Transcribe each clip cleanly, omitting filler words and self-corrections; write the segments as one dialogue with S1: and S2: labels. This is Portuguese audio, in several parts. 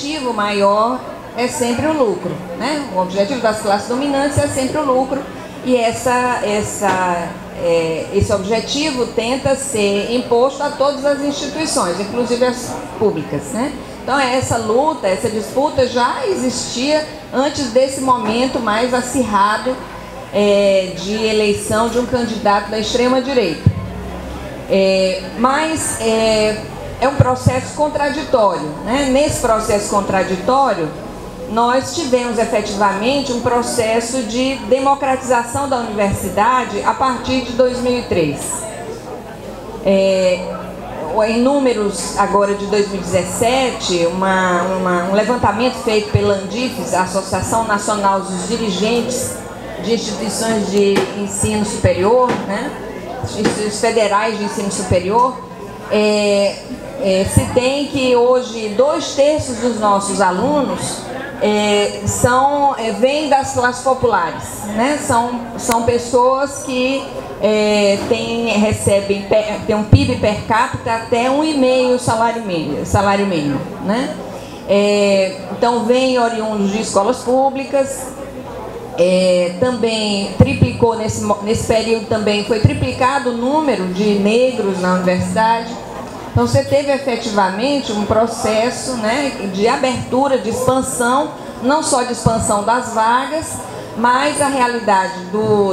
S1: objetivo maior é sempre o lucro, né? O objetivo das classes dominantes é sempre o lucro, e esse objetivo tenta ser imposto a todas as instituições, inclusive as públicas, né? Então essa luta, essa disputa já existia antes desse momento mais acirrado de eleição de um candidato da extrema-direita. Mas é um processo contraditório, né? Nesse processo contraditório, nós tivemos efetivamente um processo de democratização da universidade a partir de 2003. Em números agora de 2017, um levantamento feito pela ANDIFES, a Associação Nacional dos Dirigentes de Instituições de Ensino Superior, né? Institutos Federais de Ensino Superior, se tem que hoje 2/3 dos nossos alunos vêm das classes populares, né? São pessoas que recebem um PIB per capita até 1,5 salário mínimo, né? Então vêm oriundos de escolas públicas. Também triplicou nesse período, também foi triplicado o número de negros na universidade. Então você teve efetivamente um processo, né, de abertura, de expansão, não só de expansão das vagas, mas a realidade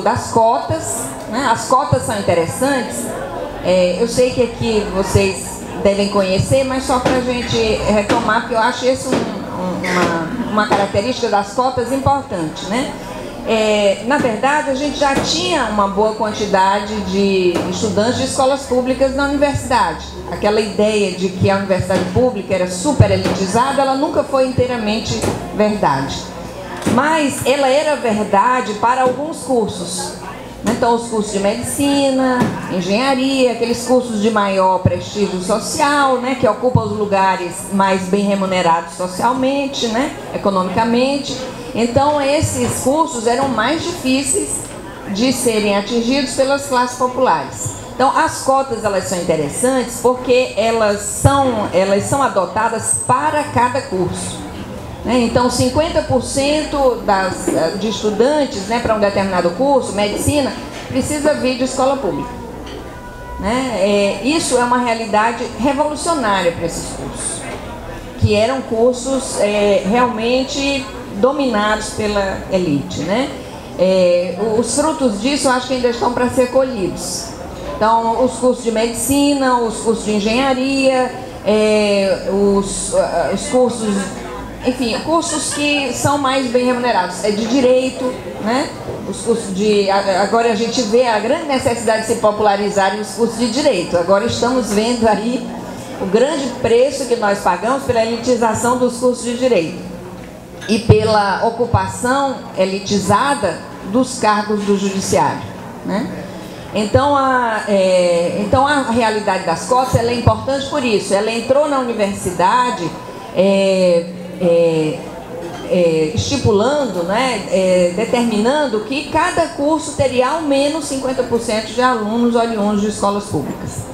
S1: das cotas, né? As cotas são interessantes. Eu sei que aqui vocês devem conhecer, mas só para a gente retomar, porque eu acho isso uma característica das cotas importante, né? Na verdade, a gente já tinha uma boa quantidade de estudantes de escolas públicas na universidade. Aquela ideia de que a universidade pública era super elitizada, ela nunca foi inteiramente verdade. Mas ela era verdade para alguns cursos. Então, os cursos de medicina, engenharia, aqueles cursos de maior prestígio social, né, que ocupam os lugares mais bem remunerados socialmente, né, economicamente. Então, esses cursos eram mais difíceis de serem atingidos pelas classes populares. Então, as cotas, elas são interessantes porque elas são adotadas para cada curso, né? Então, 50% de estudantes, né, para um determinado curso, medicina, precisa vir de escola pública, né? Isso é uma realidade revolucionária para esses cursos, que eram cursos realmente dominados pela elite, né? Os frutos disso eu acho que ainda estão para ser colhidos. Então, os cursos de medicina, os cursos de engenharia, os cursos, enfim, cursos que são mais bem remunerados, de direito, né? Os cursos agora a gente vê a grande necessidade de se popularizarem os cursos de direito. Agora estamos vendo aí o grande preço que nós pagamos pela elitização dos cursos de direito e pela ocupação elitizada dos cargos do judiciário, né? Então a realidade das cotas, ela é importante por isso. Ela entrou na universidade estipulando, né, determinando que cada curso teria ao menos 50% de alunos oriundos de escolas públicas.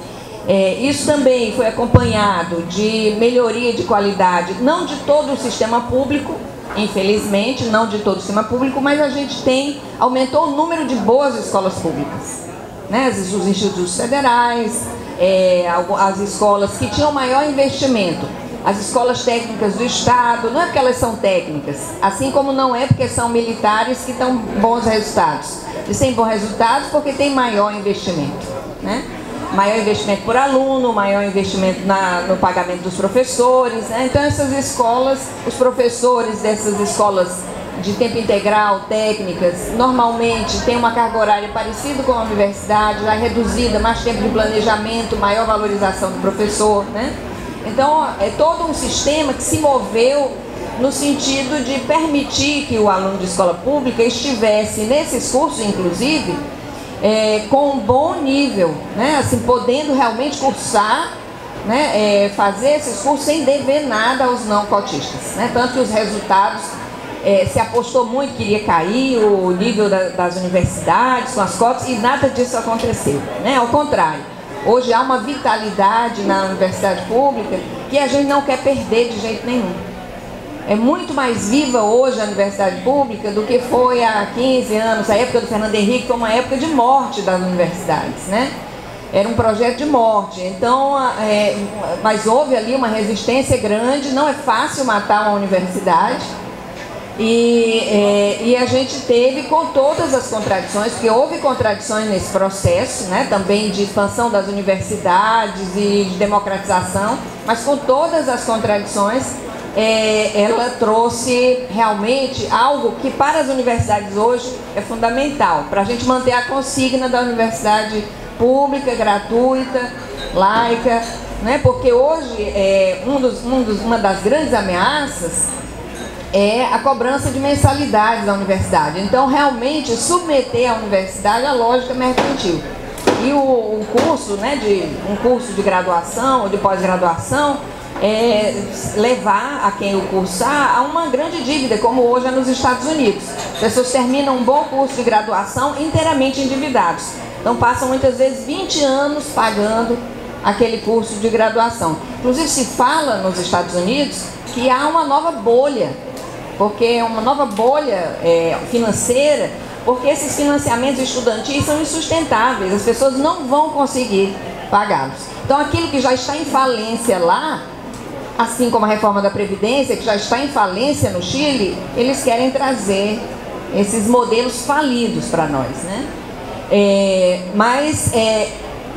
S1: Isso também foi acompanhado de melhoria de qualidade, não de todo o sistema público, infelizmente, não de todo o sistema público, mas a gente aumentou o número de boas escolas públicas, né? Os institutos federais, as escolas que tinham maior investimento, as escolas técnicas do Estado, não é porque elas são técnicas, assim como não é porque são militares que dão bons resultados. Eles têm bons resultados porque tem maior investimento, né? Maior investimento por aluno, maior investimento no pagamento dos professores, né? Então essas escolas, os professores dessas escolas de tempo integral, técnicas, normalmente tem uma carga horária parecida com a universidade, já reduzida, mais tempo de planejamento, maior valorização do professor, né? Então é todo um sistema que se moveu no sentido de permitir que o aluno de escola pública estivesse nesses cursos, inclusive, com um bom nível, né? Assim, podendo realmente cursar, né? Fazer esses cursos sem dever nada aos não cotistas, né? Tanto que os resultados, se apostou muito que iria cair o nível das universidades com as cotas, e nada disso aconteceu, né? Ao contrário, hoje há uma vitalidade na universidade pública que a gente não quer perder de jeito nenhum, é muito mais viva hoje a universidade pública do que foi há 15 anos. A época do Fernando Henrique foi uma época de morte das universidades, né? Era um projeto de morte. Então, mas houve ali uma resistência grande. Não é fácil matar uma universidade. E a gente teve, com todas as contradições, porque houve contradições nesse processo, né, também de expansão das universidades e de democratização, mas com todas as contradições, ela trouxe realmente algo que para as universidades hoje é fundamental, para a gente manter a consigna da universidade pública, gratuita, laica, né, porque hoje uma das grandes ameaças é a cobrança de mensalidades da universidade. Então, realmente, submeter a universidade à lógica mercantil. E o curso, né, um curso de graduação ou de pós-graduação, levar a quem o cursar a uma grande dívida, como hoje é nos Estados Unidos. As pessoas terminam um bom curso de graduação inteiramente endividados. Então, passam muitas vezes 20 anos pagando aquele curso de graduação. Inclusive, se fala nos Estados Unidos que há uma nova bolha, porque é uma nova bolha financeira, porque esses financiamentos estudantis são insustentáveis, as pessoas não vão conseguir pagá-los. Então, aquilo que já está em falência lá, assim como a reforma da Previdência, que já está em falência no Chile, eles querem trazer esses modelos falidos para nós, né? Mas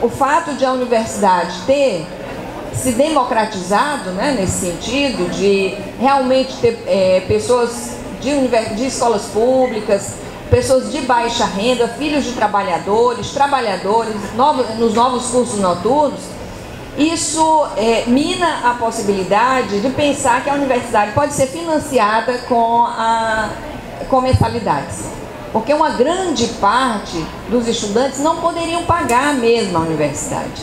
S1: o fato de a universidade ter se democratizado, né, nesse sentido, de realmente ter pessoas de escolas públicas, pessoas de baixa renda, filhos de trabalhadores, nos novos cursos noturnos, isso mina a possibilidade de pensar que a universidade pode ser financiada com mensalidades. Porque uma grande parte dos estudantes não poderiam pagar mesmo a universidade,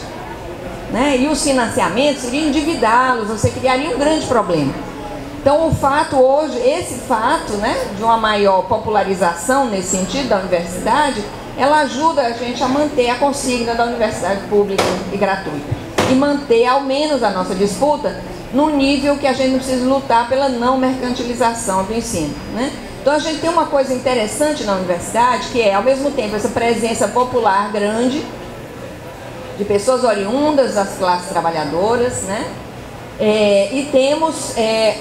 S1: né? E os financiamentos iriam endividá-los, você criaria um grande problema. Então, esse fato, né, de uma maior popularização nesse sentido da universidade, ela ajuda a gente a manter a consigna da universidade pública e gratuita. E manter, ao menos, a nossa disputa num nível que a gente não precisa lutar pela não mercantilização do ensino, né? Então, a gente tem uma coisa interessante na universidade, que é, ao mesmo tempo, essa presença popular grande, de pessoas oriundas das classes trabalhadoras, né? E temos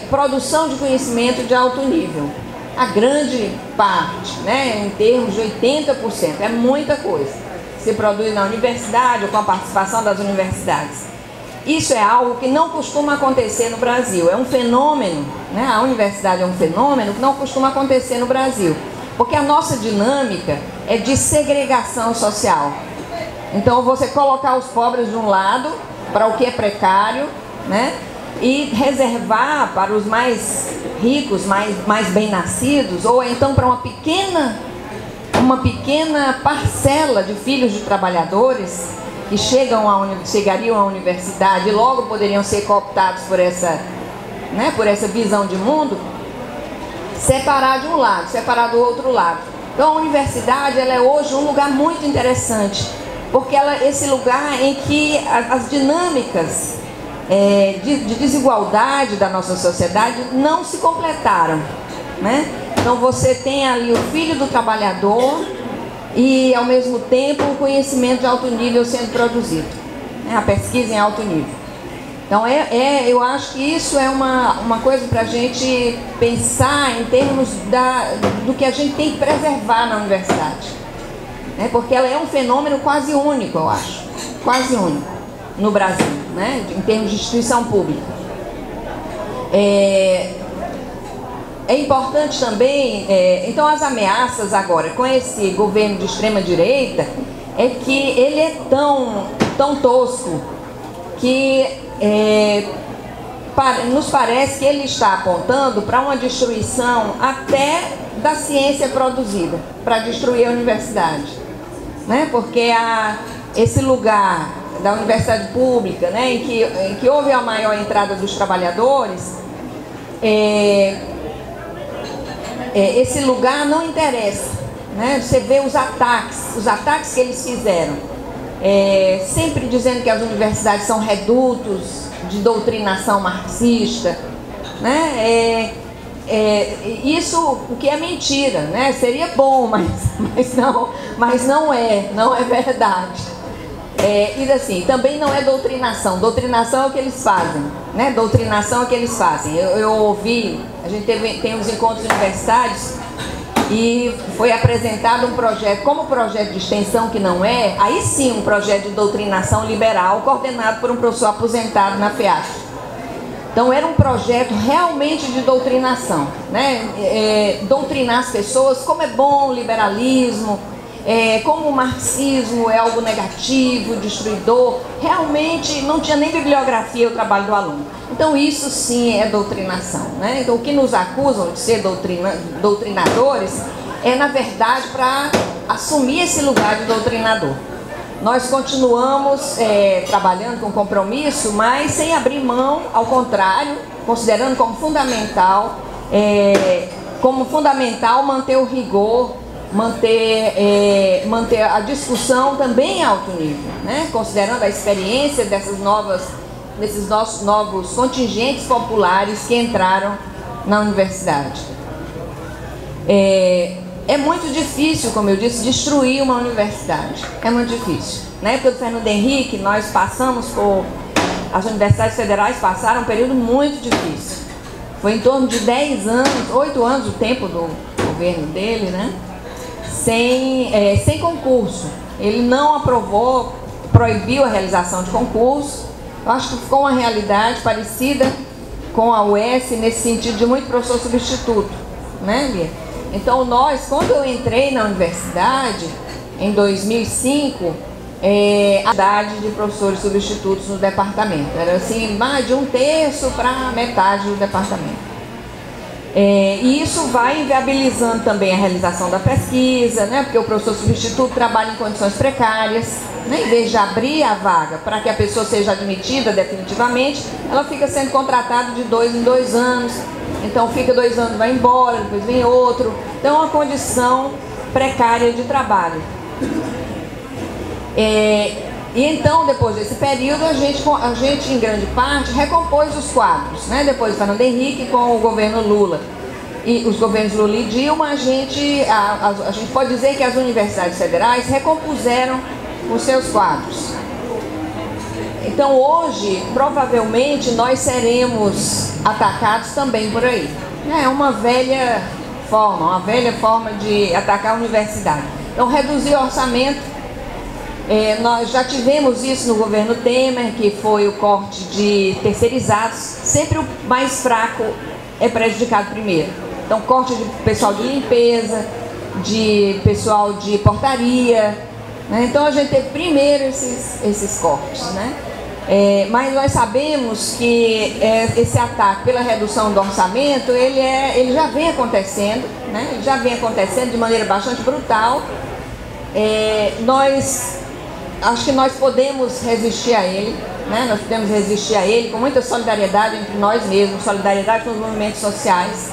S1: produção de conhecimento de alto nível. A grande parte, né, em termos de 80%, é muita coisa. Se produz na universidade ou com a participação das universidades. Isso é algo que não costuma acontecer no Brasil. É um fenômeno, né? A universidade é um fenômeno que não costuma acontecer no Brasil. Porque a nossa dinâmica é de segregação social. Então, você colocar os pobres de um lado, para o que é precário, né? E reservar para os mais ricos, mais bem-nascidos, ou então para uma pequena parcela de filhos de trabalhadores que chegariam à universidade e logo poderiam ser cooptados por essa visão de mundo, separar de um lado, separar do outro lado. Então, a universidade, ela é hoje um lugar muito interessante, porque ela é esse lugar em que as dinâmicas de desigualdade da nossa sociedade não se completaram, né? Então, você tem ali o filho do trabalhador e, ao mesmo tempo, o conhecimento de alto nível sendo produzido, né? A pesquisa em alto nível. Então, eu acho que isso é uma coisa para a gente pensar em termos do que a gente tem que preservar na universidade, né? Porque ela é um fenômeno quase único, eu acho, quase único no Brasil, né? Em termos de instituição pública. É importante também, então, as ameaças agora com esse governo de extrema direita é que ele é tão tosco que nos parece que ele está apontando para uma destruição até da ciência produzida, para destruir a universidade, né? Porque esse lugar da universidade pública, né, em que houve a maior entrada dos trabalhadores, esse lugar não interessa, né? Você vê os ataques que eles fizeram, sempre dizendo que as universidades são redutos de doutrinação marxista, né? isso, o que é mentira, né? Seria bom, mas não é verdade. E assim, também não é doutrinação. Doutrinação é o que eles fazem, né? Doutrinação é o que eles fazem. Eu ouvi, a gente tem uns encontros universitários e foi apresentado um projeto, como projeto de extensão que não é, aí sim um projeto de doutrinação liberal coordenado por um professor aposentado na FEAC. Então era um projeto realmente de doutrinação, né? Doutrinar as pessoas como é bom o liberalismo, como o marxismo é algo negativo, destruidor. Realmente não tinha nem bibliografia o trabalho do aluno. Então isso sim é doutrinação, né? Então o que nos acusam de ser doutrinadores é na verdade para assumir esse lugar de doutrinador. Nós continuamos trabalhando com compromisso, mas sem abrir mão, ao contrário, considerando como fundamental manter o rigor, manter a discussão também em alto nível, né? Considerando a experiência desses novos contingentes populares que entraram na universidade. É muito difícil, como eu disse, destruir uma universidade. É muito difícil. Na época do Fernando Henrique, nós passamos as universidades federais passaram um período muito difícil. Foi em torno de 10 anos, 8 anos o tempo do governo dele, né? Sem concurso. Ele não aprovou, proibiu a realização de concurso. Eu acho que ficou uma realidade parecida com a UES nesse sentido de muito professor substituto, né, Lia? Então quando eu entrei na universidade, em 2005, a idade de professores substitutos no departamento era assim, mais de 1/3 para metade do departamento. E isso vai inviabilizando também a realização da pesquisa, né? Porque o professor substituto trabalha em condições precárias, né? Em vez de abrir a vaga para que a pessoa seja admitida definitivamente, ela fica sendo contratada de 2 em 2 anos. Então fica 2 anos, vai embora, depois vem outro. Então é uma condição precária de trabalho. E então, depois desse período, a gente em grande parte recompôs os quadros, né? Depois do Fernando Henrique com o governo Lula e os governos Lula e Dilma, a gente pode dizer que as universidades federais recompuseram os seus quadros. Então hoje, provavelmente, nós seremos atacados também por aí. É uma velha forma de atacar a universidade. Então reduzir o orçamento. Nós já tivemos isso no governo Temer, que foi o corte de terceirizados. Sempre o mais fraco é prejudicado primeiro. Então corte de pessoal de limpeza, de pessoal de portaria, né? Então a gente teve primeiro esses cortes, né? Mas nós sabemos que esse ataque pela redução do orçamento, ele já vem acontecendo, né? Ele já vem acontecendo de maneira bastante brutal. Acho que nós podemos resistir a ele, né? Nós podemos resistir a ele com muita solidariedade entre nós mesmos, solidariedade com os movimentos sociais.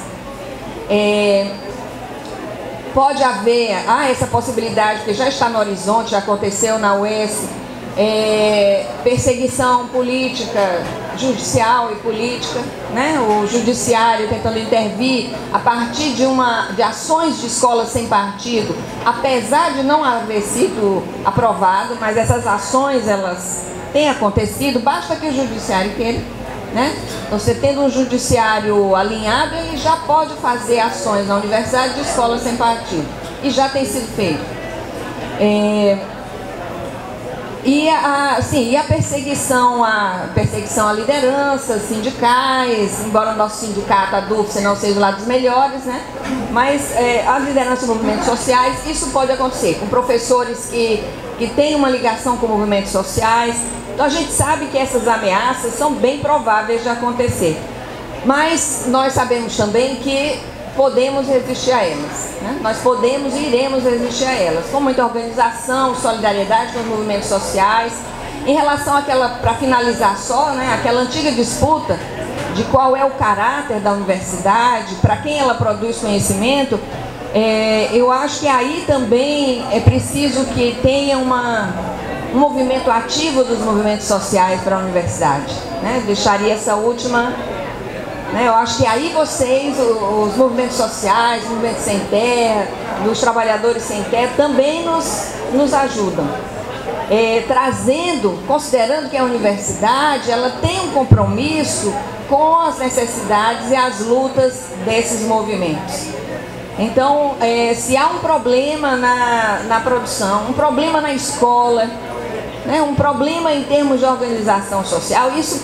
S1: Pode haver essa possibilidade, que já está no horizonte, já aconteceu na UES, perseguição política, judicial e política, né? O judiciário tentando intervir a partir de ações de escolas sem partido, apesar de não haver sido aprovado, mas essas ações elas têm acontecido, basta que o judiciário queira, né? Você tendo um judiciário alinhado, ele já pode fazer ações na universidade de escolas sem partido, e já tem sido feito. E a perseguição a lideranças sindicais, embora o nosso sindicato, a DUFSE, não seja lá dos melhores, né? Mas as lideranças dos movimentos sociais, isso pode acontecer com professores que têm uma ligação com movimentos sociais. Então a gente sabe que essas ameaças são bem prováveis de acontecer. Mas nós sabemos também que podemos resistir a elas, né? Nós podemos e iremos resistir a elas, com muita organização, solidariedade com os movimentos sociais. Em relação àquela, para finalizar só, né, aquela antiga disputa de qual é o caráter da universidade, para quem ela produz conhecimento, eu acho que aí também é preciso que tenha um movimento ativo dos movimentos sociais para a universidade, né? Deixaria essa última né? Eu acho que aí vocês, os movimentos sociais, o movimento sem terra, dos trabalhadores sem terra, também nos ajudam. Trazendo, considerando que a universidade ela tem um compromisso com as necessidades e as lutas desses movimentos. Então, se há um problema na produção, um problema na escola, né, um problema em termos de organização social, esses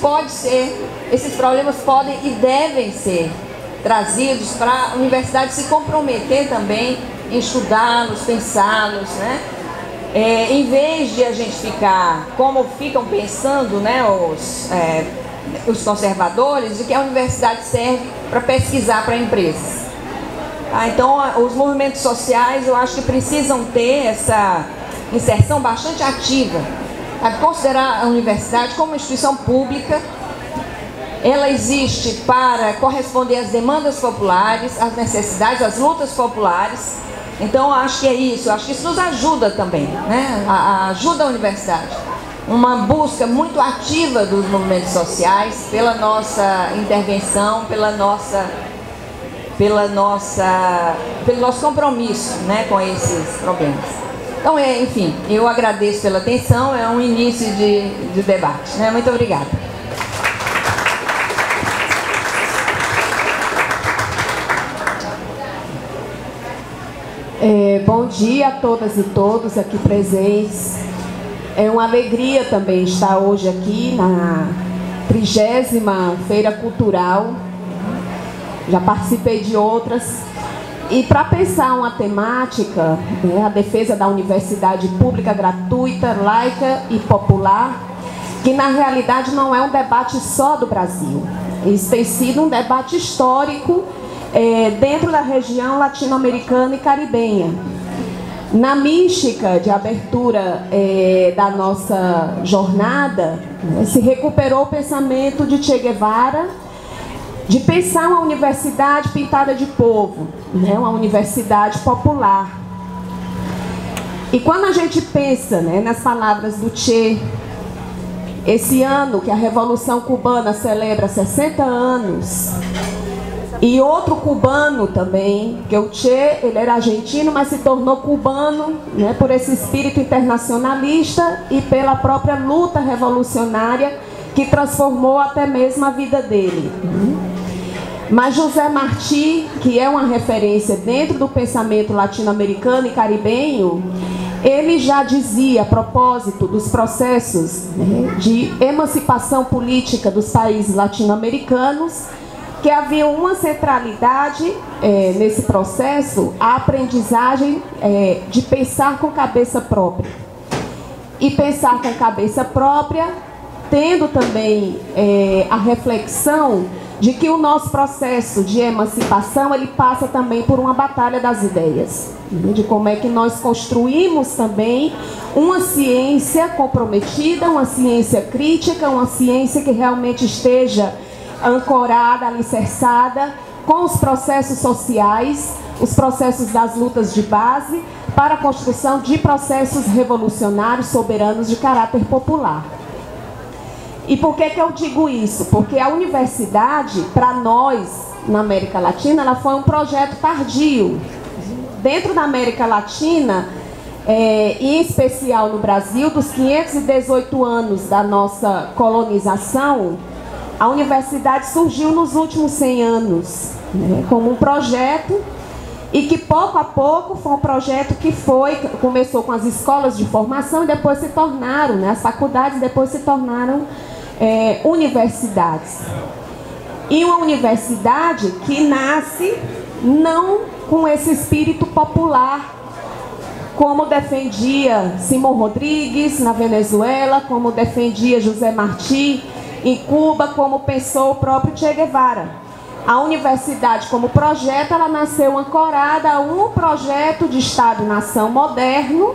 S1: problemas podem e devem ser trazidos para a universidade se comprometer também em estudá-los, pensá-los, né? Em vez de a gente ficar, como ficam pensando, né, os conservadores, de que a universidade serve para pesquisar para empresas. Então, os movimentos sociais, eu acho que precisam ter essa inserção bastante ativa, a considerar a universidade como uma instituição pública. Ela existe para corresponder às demandas populares, às necessidades, às lutas populares. Então, eu acho que é isso, eu acho que isso nos ajuda também, né? Ajuda a universidade. Uma busca muito ativa dos movimentos sociais pela nossa intervenção, pelo nosso compromisso, né, com esses problemas. Então, enfim, eu agradeço pela atenção, é um início de debate, né? Muito obrigada.
S2: Bom dia a todas e todos aqui presentes. É uma alegria também estar hoje aqui na 30ª Feira Cultural. Já participei de outras. E para pensar uma temática, a defesa da universidade pública, gratuita, laica e popular, que na realidade não é um debate só do Brasil. Isso tem sido um debate histórico dentro da região latino-americana e caribenha. Na mística de abertura da nossa jornada, se recuperou o pensamento de Che Guevara, de pensar uma universidade pintada de povo, né, uma universidade popular. E quando a gente pensa, né, nas palavras do Che, esse ano que a Revolução Cubana celebra 60 anos, e outro cubano também, que o Che, ele era argentino, mas se tornou cubano, né, por esse espírito internacionalista e pela própria luta revolucionária que transformou até mesmo a vida dele. Mas José Martí, que é uma referência dentro do pensamento latino-americano e caribenho, ele já dizia, a propósito dos processos, né, de emancipação política dos países latino-americanos, que havia uma centralidade nesse processo, a aprendizagem de pensar com cabeça própria. E pensar com cabeça própria, tendo também a reflexão de que o nosso processo de emancipação, ele passa também por uma batalha das ideias, de como é que nós construímos também uma ciência comprometida, uma ciência crítica, uma ciência que realmente esteja ancorada, alicerçada com os processos sociais, os processos das lutas de base, para a construção de processos revolucionários, soberanos de caráter popular. E por que eu digo isso? Porque a universidade, para nós, na América Latina, ela foi um projeto tardio. Dentro da América Latina, em especial no Brasil, dos 518 anos da nossa colonização, a universidade surgiu nos últimos 100 anos, né, como um projeto, e que pouco a pouco foi um projeto que começou com as escolas de formação e depois se tornaram, né, as faculdades depois se tornaram universidades. E uma universidade que nasce não com esse espírito popular, como defendia Simão Rodrigues na Venezuela, como defendia José Martí em Cuba, como pensou o próprio Che Guevara. A universidade como projeto, ela nasceu ancorada a um projeto de Estado-nação moderno,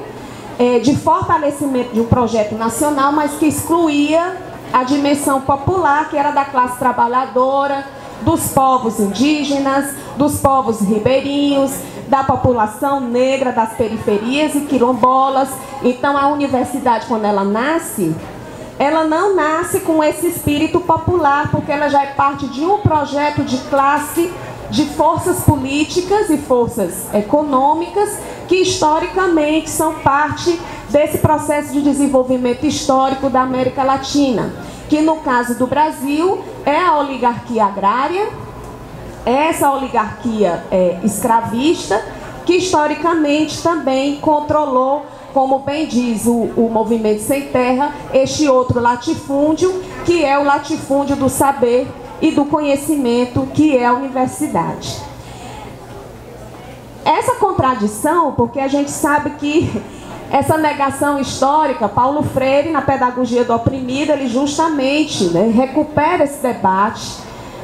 S2: de fortalecimento de um projeto nacional, mas que excluía a dimensão popular, que era da classe trabalhadora, dos povos indígenas, dos povos ribeirinhos, da população negra das periferias e quilombolas. Então a universidade, quando ela nasce, ela não nasce com esse espírito popular, porque ela já é parte de um projeto de classe, de forças políticas e forças econômicas, que historicamente são parte desse processo de desenvolvimento histórico da América Latina, que no caso do Brasil é a oligarquia agrária, essa oligarquia escravista, que historicamente também controlou, como bem diz o Movimento Sem Terra, este outro latifúndio, que é o latifúndio do saber e do conhecimento, que é a universidade. Essa contradição, porque a gente sabe que essa negação histórica, Paulo Freire, na Pedagogia do Oprimido, ele justamente recupera esse debate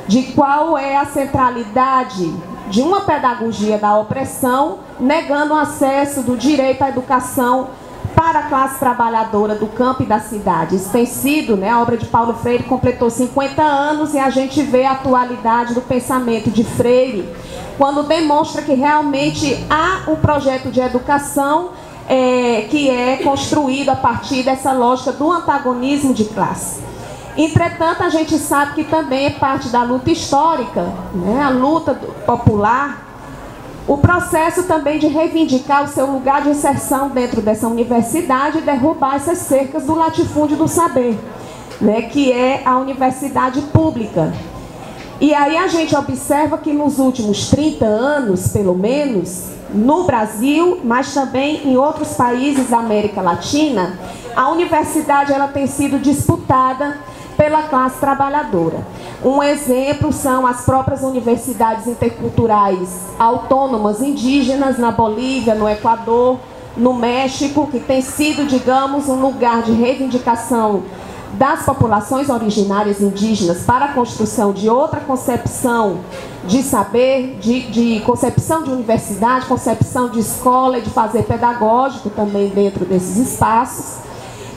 S2: de qual é a centralidade de uma pedagogia da opressão, negando o acesso do direito à educação para a classe trabalhadora do campo e da cidade. Isso tem sido, a obra de Paulo Freire completou 50 anos e a gente vê a atualidade do pensamento de Freire, quando demonstra que realmente há um projeto de educação que é construído a partir dessa lógica do antagonismo de classe. Entretanto, a gente sabe que também é parte da luta histórica, a luta popular, o processo também de reivindicar o seu lugar de inserção dentro dessa universidade e derrubar essas cercas do latifúndio do saber, que é a universidade pública. E aí a gente observa que nos últimos 30 anos, pelo menos, no Brasil, mas também em outros países da América Latina, a universidade ela tem sido disputada pela classe trabalhadora. Um exemplo são as próprias universidades interculturais autônomas indígenas na Bolívia, no Equador, no México, que tem sido, digamos, um lugar de reivindicação das populações originárias indígenas para a construção de outra concepção de saber, de concepção de universidade, concepção de escola e de fazer pedagógico também dentro desses espaços.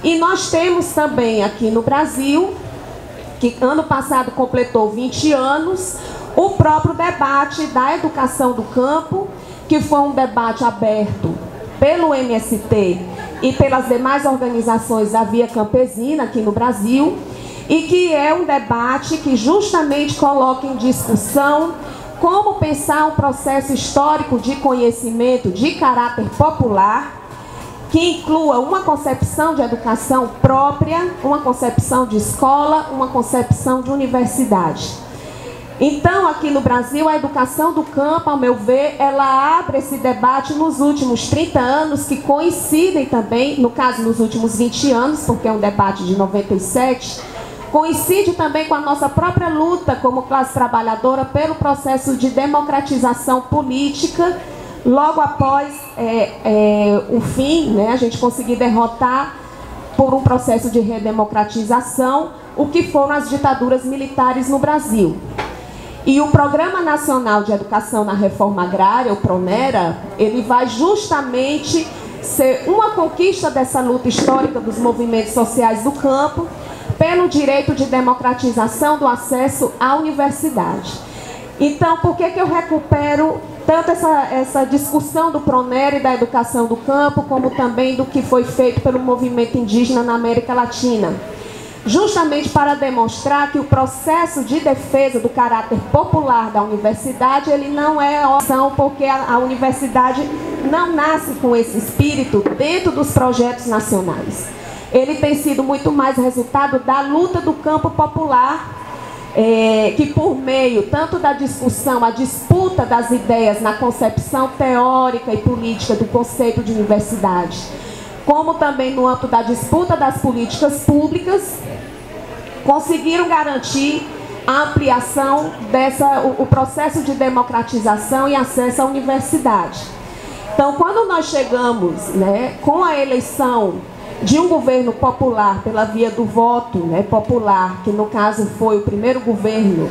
S2: E nós temos também aqui no Brasil, que ano passado completou 20 anos, o próprio debate da educação do campo, que foi um debate aberto pelo MST e pelas demais organizações da Via Campesina aqui no Brasil, e que é um debate que justamente coloca em discussão como pensar um processo histórico de conhecimento de caráter popular, que inclua uma concepção de educação própria, uma concepção de escola, uma concepção de universidade. Então, aqui no Brasil, a educação do campo, ao meu ver, ela abre esse debate nos últimos 30 anos, que coincidem também, no caso, nos últimos 20 anos, porque é um debate de 97, coincide também com a nossa própria luta como classe trabalhadora pelo processo de democratização política, logo após o fim, a gente conseguir derrotar por um processo de redemocratização o que foram as ditaduras militares no Brasil. E o Programa Nacional de Educação na Reforma Agrária, o PRONERA, ele vai justamente ser uma conquista dessa luta histórica dos movimentos sociais do campo pelo direito de democratização do acesso à universidade. Então, por que eu recupero tanto essa discussão do PRONERA e da educação do campo, como também do que foi feito pelo movimento indígena na América Latina? Justamente para demonstrar que o processo de defesa do caráter popular da universidade, ele não é opção, porque a universidade não nasce com esse espírito dentro dos projetos nacionais. Ele tem sido muito mais resultado da luta do campo popular, que por meio tanto da discussão, a disputa das ideias na concepção teórica e política do conceito de universidade, como também no âmbito da disputa das políticas públicas, conseguiram garantir a ampliação o processo de democratização e acesso à universidade. Então, quando nós chegamos com a eleição de um governo popular pela via do voto popular, que no caso foi o primeiro governo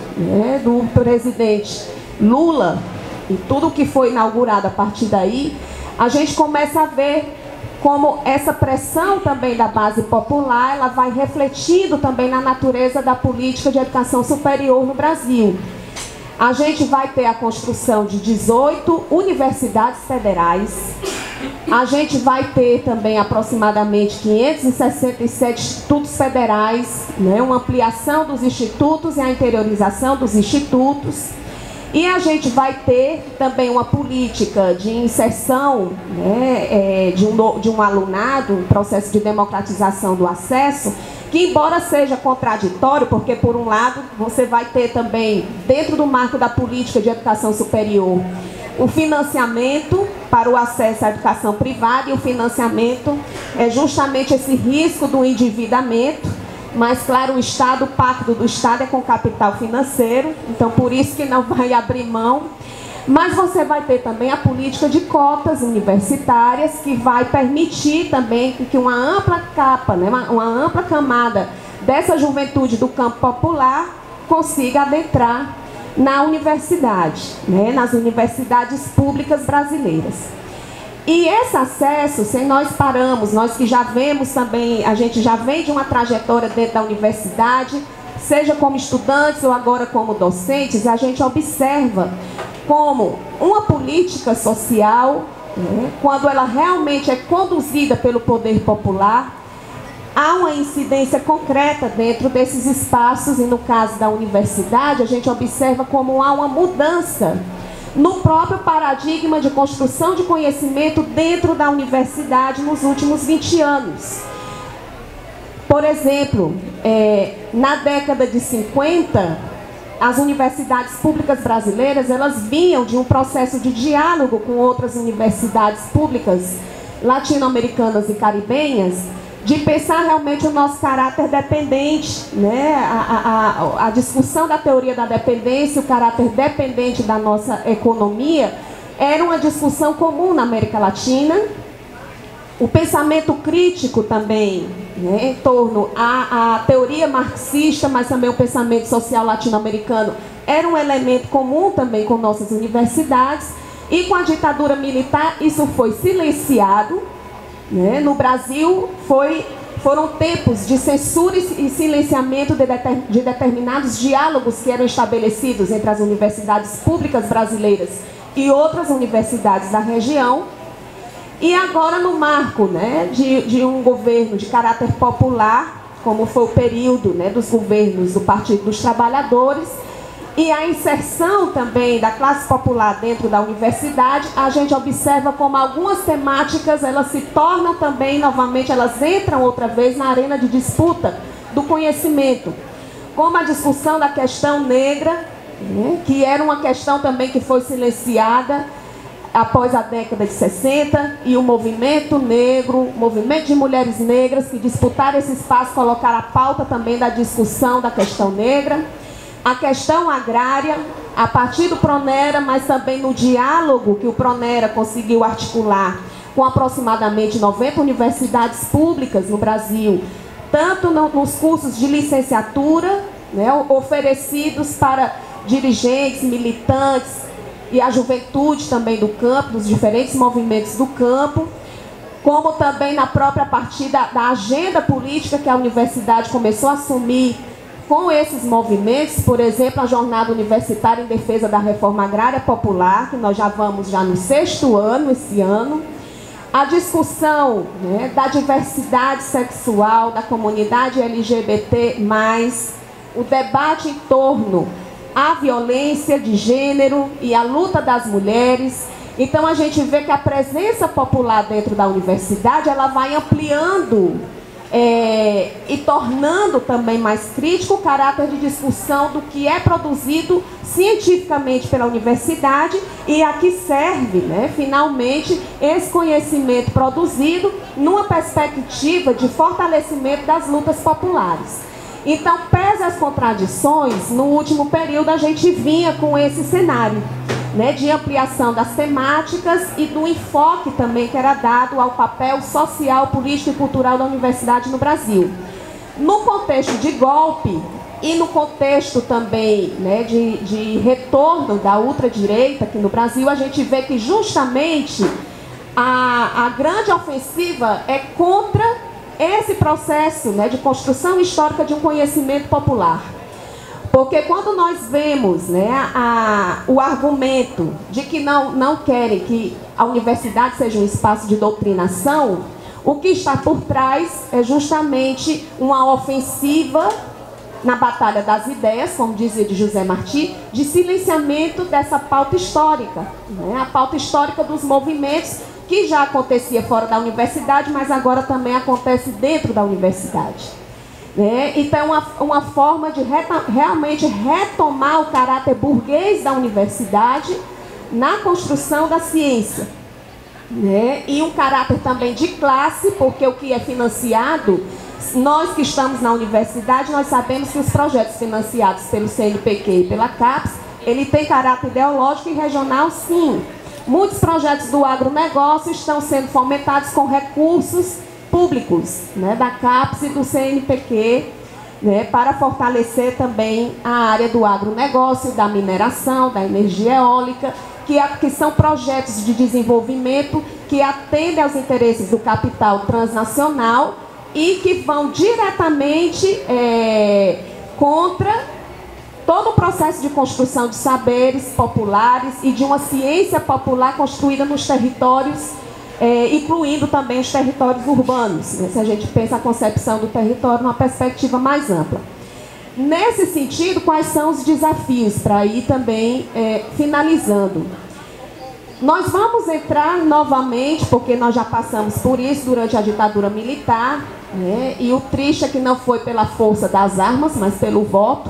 S2: do presidente Lula, e tudo que foi inaugurado a partir daí, a gente começa a ver como essa pressão também da base popular, ela vai refletindo também na natureza da política de educação superior no Brasil. A gente vai ter a construção de 18 universidades federais, A gente vai ter também aproximadamente 567 institutos federais, né, uma ampliação dos institutos e a interiorização dos institutos. E a gente vai ter também uma política de inserção, né, de um alunado, um processo de democratização do acesso, que embora seja contraditório, porque por um lado você vai ter também, dentro do marco da política de educação superior, o financiamento para o acesso à educação privada, e o financiamento é justamente esse risco do endividamento. Mas, claro, o pacto do Estado é com capital financeiro, então por isso que não vai abrir mão. Mas você vai ter também a política de cotas universitárias, que vai permitir também que uma ampla capa, né, uma ampla camada dessa juventude do campo popular consiga adentrar na universidade, né, nas universidades públicas brasileiras. E esse acesso, se nós paramos, nós que já vemos também, a gente já vem de uma trajetória dentro da universidade, seja como estudantes ou agora como docentes, a gente observa como uma política social, né, quando ela realmente é conduzida pelo poder popular, há uma incidência concreta dentro desses espaços, e no caso da universidade, a gente observa como há uma mudança no próprio paradigma de construção de conhecimento dentro da universidade nos últimos 20 anos. Por exemplo, na década de 50, as universidades públicas brasileiras, elas vinham de um processo de diálogo com outras universidades públicas latino-americanas e caribenhas, de pensar realmente o nosso caráter dependente, né? A discussão da teoria da dependência, o caráter dependente da nossa economia, era uma discussão comum na América Latina. O pensamento crítico também, né, em torno à teoria marxista, mas também o pensamento social latino-americano, era um elemento comum também com nossas universidades. E com a ditadura militar isso foi silenciado. No Brasil foram tempos de censura e silenciamento de determinados diálogos que eram estabelecidos entre as universidades públicas brasileiras e outras universidades da região. E agora no marco, né, de um governo de caráter popular, como foi o período, né, dos governos do Partido dos Trabalhadores, e a inserção também da classe popular dentro da universidade, a gente observa como algumas temáticas, elas se tornam também, novamente, elas entram outra vez na arena de disputa do conhecimento. Como a discussão da questão negra, né, que era uma questão também que foi silenciada após a década de 60, e o movimento negro, o movimento de mulheres negras que disputaram esse espaço, colocaram a pauta também da discussão da questão negra. A questão agrária, a partir do Pronera, mas também no diálogo que o Pronera conseguiu articular com aproximadamente 90 universidades públicas no Brasil, tanto nos cursos de licenciatura, né, oferecidos para dirigentes, militantes e a juventude também do campo, dos diferentes movimentos do campo, como também na própria partir da agenda política que a universidade começou a assumir com esses movimentos. Por exemplo, a Jornada Universitária em Defesa da Reforma Agrária Popular, que nós já vamos no 6º ano esse ano. A discussão, né, da diversidade sexual, da comunidade LGBT+, o debate em torno à violência de gênero e a luta das mulheres. Então a gente vê que a presença popular dentro da universidade, ela vai ampliando e tornando também mais crítico o caráter de discussão do que é produzido cientificamente pela universidade e a que serve, né, finalmente, esse conhecimento produzido numa perspectiva de fortalecimento das lutas populares. Então, pese as contradições, no último período a gente vinha com esse cenário, né, de ampliação das temáticas e do enfoque também que era dado ao papel social, político e cultural da universidade no Brasil. No contexto de golpe e no contexto também, né, de retorno da ultradireita aqui no Brasil, a gente vê que justamente a grande ofensiva é contra esse processo, né, de construção histórica de um conhecimento popular. Porque quando nós vemos, né, o argumento de que não querem que a universidade seja um espaço de doutrinação, o que está por trás é justamente uma ofensiva na batalha das ideias, como dizia de José Martí, de silenciamento dessa pauta histórica, né, a pauta histórica dos movimentos que já acontecia fora da universidade, mas agora também acontece dentro da universidade. Então, uma forma de realmente retomar o caráter burguês da universidade na construção da ciência. E um caráter também de classe, porque o que é financiado, nós que estamos na universidade, nós sabemos que os projetos financiados pelo CNPq e pela CAPES, ele tem caráter ideológico e regional, sim. Muitos projetos do agronegócio estão sendo fomentados com recursos públicos, né, da CAPES e do CNPq, né, para fortalecer também a área do agronegócio, da mineração, da energia eólica, que são projetos de desenvolvimento que atendem aos interesses do capital transnacional e que vão diretamente contra todo o processo de construção de saberes populares e de uma ciência popular construída nos territórios, incluindo também os territórios urbanos, né, se a gente pensa a concepção do território numa perspectiva mais ampla. Nesse sentido, quais são os desafios para ir também finalizando? Nós vamos entrar novamente, porque nós já passamos por isso durante a ditadura militar, né, e o triste é que não foi pela força das armas, mas pelo voto.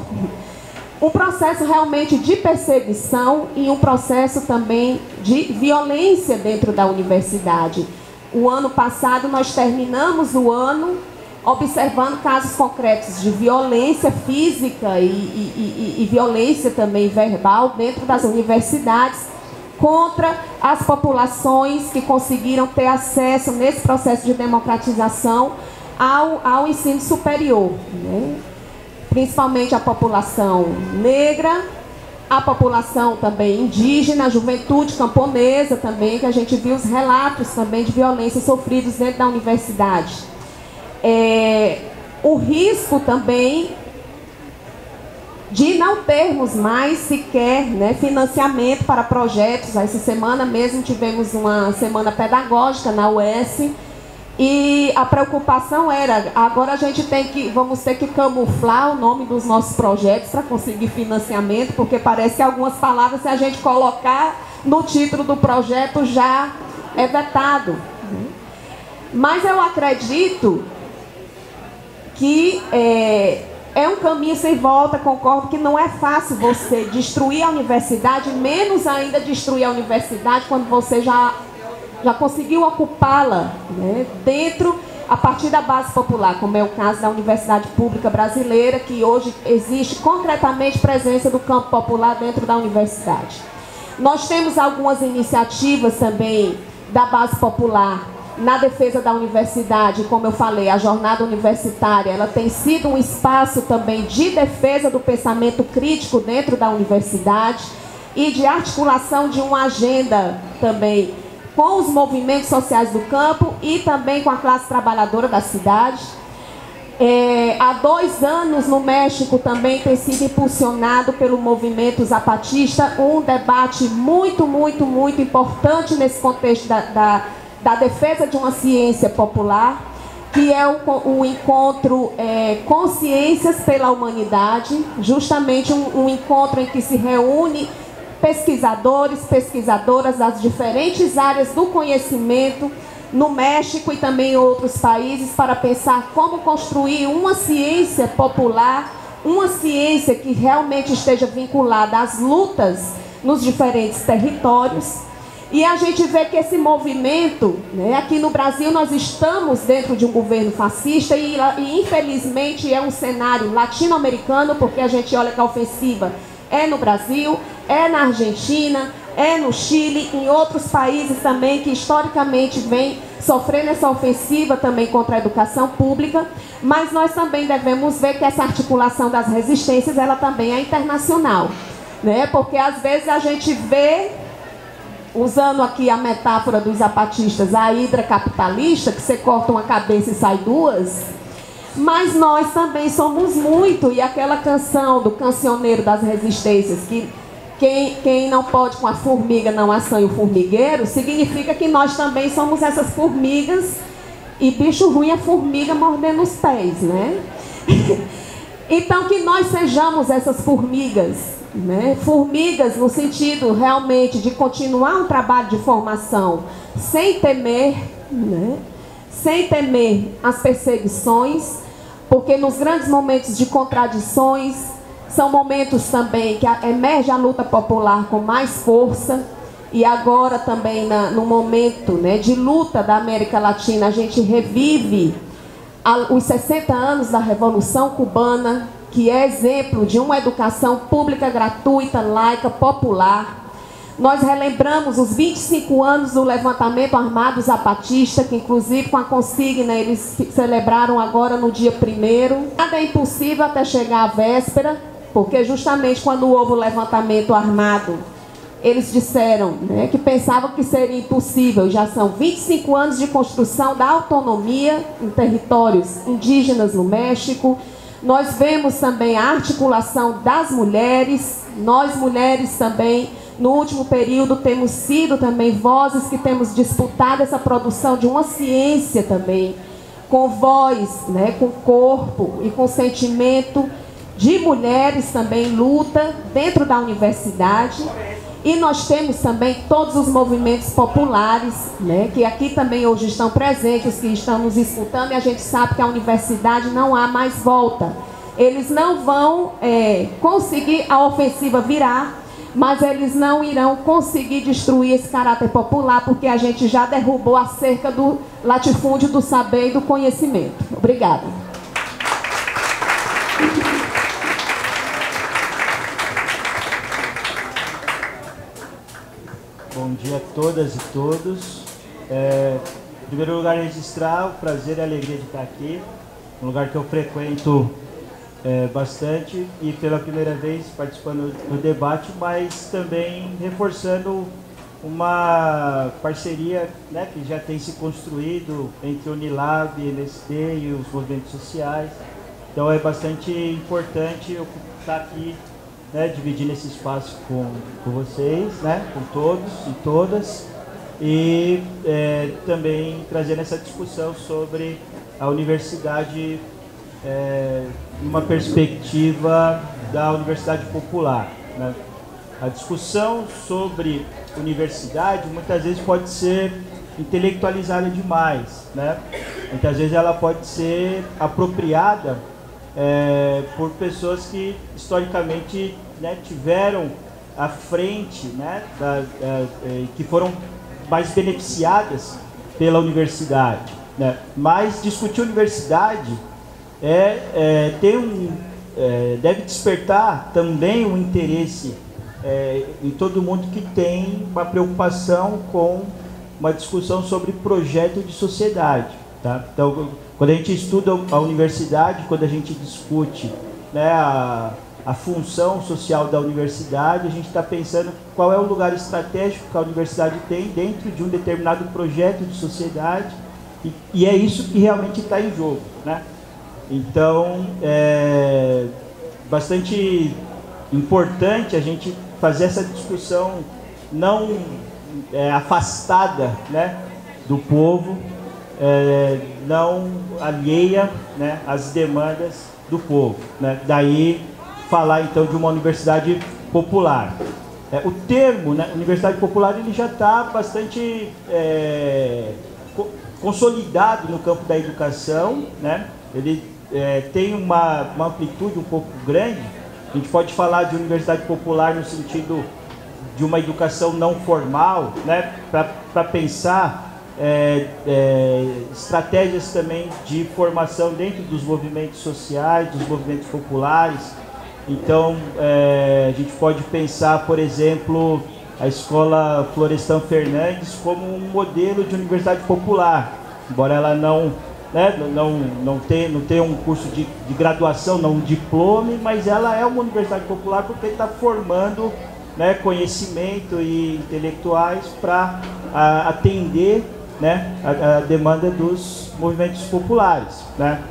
S2: Um processo realmente de perseguição e um processo também de violência dentro da universidade. O ano passado nós terminamos o ano observando casos concretos de violência física e violência também verbal dentro das universidades contra as populações que conseguiram ter acesso nesse processo de democratização ao ensino superior, né? Principalmente a população negra, a população também indígena, a juventude camponesa também, que a gente viu os relatos também de violência sofridos dentro da universidade. O risco também de não termos mais sequer, né, financiamento para projetos. Essa semana mesmo tivemos uma semana pedagógica na UES, e a preocupação era, agora a gente vamos ter que camuflar o nome dos nossos projetos para conseguir financiamento, porque parece que algumas palavras, se a gente colocar no título do projeto, já é vetado. Mas eu acredito que é um caminho sem volta. Concordo que não é fácil você destruir a universidade, menos ainda destruir a universidade quando você já conseguiu ocupá-la, né, dentro, a partir da base popular, como é o caso da Universidade Pública Brasileira, que hoje existe concretamente presença do campo popular dentro da universidade. Nós temos algumas iniciativas também da base popular na defesa da universidade. Como eu falei, a jornada universitária, ela tem sido um espaço também de defesa do pensamento crítico dentro da universidade e de articulação de uma agenda também com os movimentos sociais do campo e também com a classe trabalhadora da cidade. Há 2 anos, no México, também tem sido impulsionado pelo movimento zapatista um debate muito, muito, muito importante nesse contexto da defesa de uma ciência popular, que é o encontro Consciências pela Humanidade, justamente um encontro em que se reúne pesquisadores, pesquisadoras das diferentes áreas do conhecimento no México e também em outros países, para pensar como construir uma ciência popular, uma ciência que realmente esteja vinculada às lutas nos diferentes territórios. E a gente vê que esse movimento, né, aqui no Brasil nós estamos dentro de um governo fascista e infelizmente é um cenário latino-americano, porque a gente olha que a ofensiva é no Brasil, é na Argentina, é no Chile, em outros países também que historicamente vem sofrendo essa ofensiva também contra a educação pública, mas nós também devemos ver que essa articulação das resistências, ela também é internacional, né? Porque às vezes a gente vê, usando aqui a metáfora dos zapatistas, a hidra capitalista, que você corta uma cabeça e sai 2, Mas nós também somos muito, e aquela canção do Cancioneiro das Resistências, que quem não pode com a formiga não assanha o formigueiro, significa que nós também somos essas formigas, e bicho ruim é formiga mordendo os pés, né? Então que nós sejamos essas formigas, né? Formigas no sentido realmente de continuar um trabalho de formação sem temer, né? Sem temer as perseguições, porque nos grandes momentos de contradições são momentos também que emerge a luta popular com mais força. E agora também no momento, né, de luta da América Latina, a gente revive os 60 anos da Revolução Cubana, que é exemplo de uma educação pública gratuita, laica, popular. Nós relembramos os 25 anos do levantamento armado zapatista, que inclusive com a consigna eles celebraram agora no dia 1º. Nada é impossível até chegar à véspera, porque justamente quando houve o levantamento armado, eles disseram, né, que pensavam que seria impossível. Já são 25 anos de construção da autonomia em territórios indígenas no México. Nós vemos também a articulação das mulheres. Nós mulheres também, no último período, temos sido também vozes que temos disputado essa produção de uma ciência também, com voz, né, com corpo e com sentimento de mulheres também luta dentro da universidade. E nós temos também todos os movimentos populares, né, que aqui também hoje estão presentes, que estão nos escutando, e a gente sabe que a universidade não há mais volta. Eles não vão conseguir a ofensiva virar, mas eles não irão conseguir destruir esse caráter popular, porque a gente já derrubou a cerca do latifúndio do saber e do conhecimento. Obrigada.
S3: Bom dia a todas e todos. Em primeiro lugar, registrar o prazer e a alegria de estar aqui, um lugar que eu frequento bastante, e pela primeira vez participando do debate, mas também reforçando uma parceria, né, que já tem se construído entre o Unilab, MST e os movimentos sociais. Então é bastante importante eu estar aqui, né, dividindo esse espaço com vocês, né, com todos e todas, e também trazendo essa discussão sobre a universidade uma perspectiva da universidade popular, né? A discussão sobre universidade muitas vezes pode ser intelectualizada demais, né? Muitas vezes ela pode ser apropriada por pessoas que historicamente, né, tiveram à frente, né, que foram mais beneficiadas pela universidade, né? Mas discutir universidade deve despertar também um interesse em todo mundo que tem uma preocupação com uma discussão sobre projeto de sociedade, tá? Então, quando a gente estuda a universidade, quando a gente discute, né, a função social da universidade, a gente está pensando qual é o lugar estratégico que a universidade tem dentro de um determinado projeto de sociedade, e é isso que realmente está em jogo, né? Então, é bastante importante a gente fazer essa discussão não afastada, né, do povo, não alheia, né, às demandas do povo, né? Daí falar então de uma universidade popular. O termo, né, universidade popular, ele já está bastante consolidado no campo da educação, né? Ele tem uma amplitude um pouco grande. A gente pode falar de universidade popular no sentido de uma educação não formal, né, para pensar estratégias também de formação dentro dos movimentos sociais, dos movimentos populares. Então, a gente pode pensar, por exemplo, a Escola Florestan Fernandes como um modelo de universidade popular, embora ela não tenha um curso de graduação, não um diploma, mas ela é uma universidade popular porque está formando, né, conhecimento e intelectuais para atender, né, a demanda dos movimentos populares, né?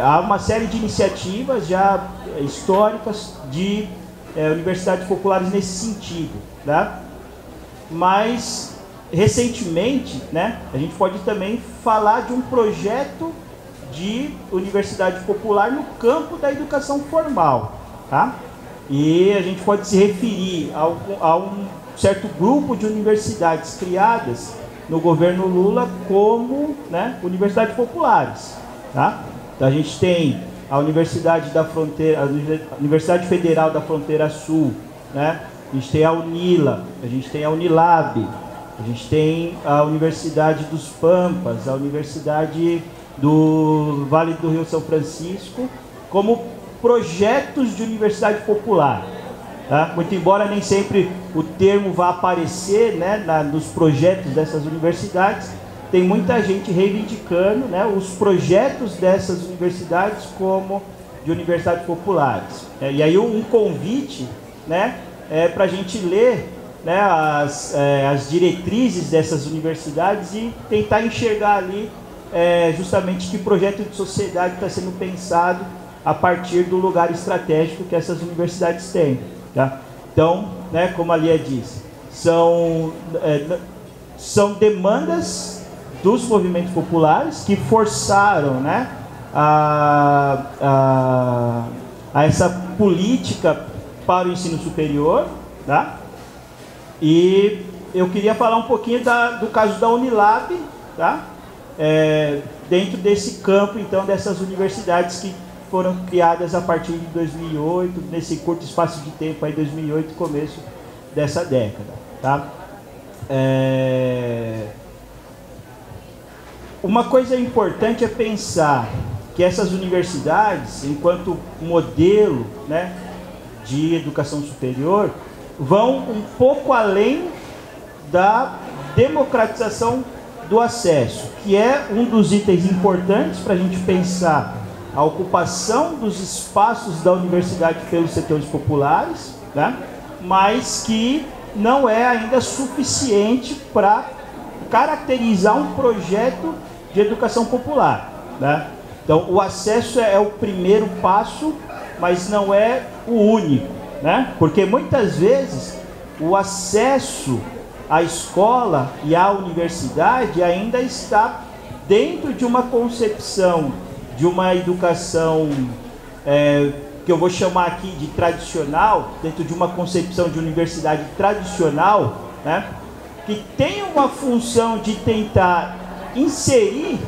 S3: Há uma série de iniciativas já históricas de universidades populares nesse sentido, tá? Mas recentemente, né, a gente pode também falar de um projeto de universidade popular no campo da educação formal, tá? E a gente pode se referir a um certo grupo de universidades criadas no governo Lula como, né, universidades populares, tá? Então a gente tem a Universidade da Fronteira, a Universidade Federal da Fronteira Sul, né? A gente tem a UNILA, a gente tem a Unilab, a gente tem a Universidade dos Pampas, a Universidade do Vale do Rio São Francisco, como projetos de universidade popular. Tá? Muito embora nem sempre o termo vá aparecer, né, nos projetos dessas universidades, tem muita gente reivindicando, né, os projetos dessas universidades como de universidades populares. E aí um convite, né, para a gente ler, né, as diretrizes dessas universidades e tentar enxergar ali justamente que projeto de sociedade está sendo pensado a partir do lugar estratégico que essas universidades têm. Tá? Então, né, como a Lia disse, são demandas dos movimentos populares que forçaram, né, a essa política para o ensino superior, tá? E eu queria falar um pouquinho do caso da Unilab, tá? Dentro desse campo, então, dessas universidades que foram criadas a partir de 2008, nesse curto espaço de tempo aí, 2008, começo dessa década, tá? Uma coisa importante é pensar que essas universidades, enquanto modelo, né, de educação superior, vão um pouco além da democratização do acesso, que é um dos itens importantes para a gente pensar a ocupação dos espaços da universidade pelos setores populares, né? Mas que não é ainda suficiente para caracterizar um projeto de educação popular, né? Então, o acesso é o primeiro passo, mas não é o único, né? Porque muitas vezes o acesso à escola e à universidade ainda está dentro de uma concepção de uma educação que eu vou chamar aqui de tradicional, dentro de uma concepção de universidade tradicional, né, que tem uma função de tentar inserir